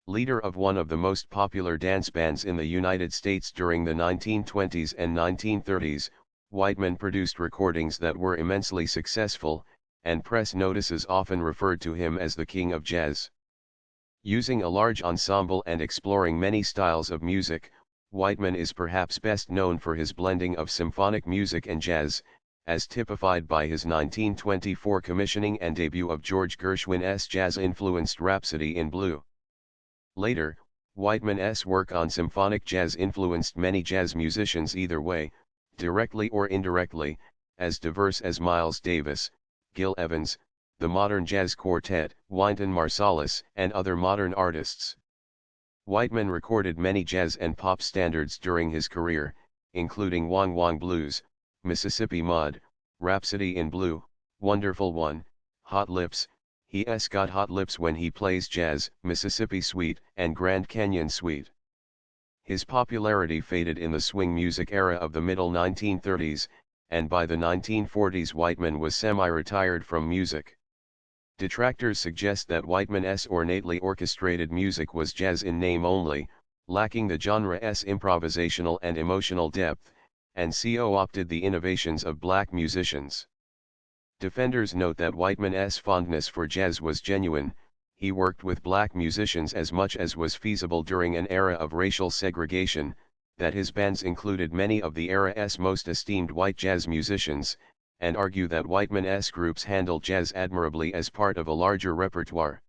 Leader of one of the most popular dance bands in the United States during the 1920s and 1930s, Whiteman produced recordings that were immensely successful, and press notices often referred to him as the King of Jazz. Using a large ensemble and exploring many styles of music, Whiteman is perhaps best known for his blending of symphonic music and jazz, as typified by his 1924 commissioning and debut of George Gershwin's jazz-influenced Rhapsody in Blue. Later, Whiteman's work on symphonic jazz influenced many jazz musicians either way, directly or indirectly, as diverse as Miles Davis, Gil Evans, the Modern Jazz Quartet, Wynton Marsalis, and other modern artists. Whiteman recorded many jazz and pop standards during his career, including Wong Wong Blues, Mississippi Mud, Rhapsody in Blue, Wonderful One, Hot Lips, He's Got Hot Lips When He Plays Jazz, Mississippi Suite, and Grand Canyon Suite. His popularity faded in the swing music era of the middle 1930s, and by the 1940s Whiteman was semi-retired from music. Detractors suggest that Whiteman's ornately orchestrated music was jazz in name only, lacking the genre's improvisational and emotional depth, and co-opted the innovations of black musicians. Defenders note that Whiteman's fondness for jazz was genuine. He worked with black musicians as much as was feasible during an era of racial segregation, that his bands included many of the era's most esteemed white jazz musicians, and argue that Whiteman's groups handled jazz admirably as part of a larger repertoire.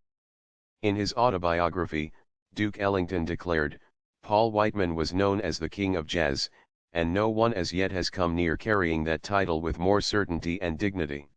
In his autobiography, Duke Ellington declared, "Paul Whiteman was known as the King of Jazz, and no one as yet has come near carrying that title with more certainty and dignity."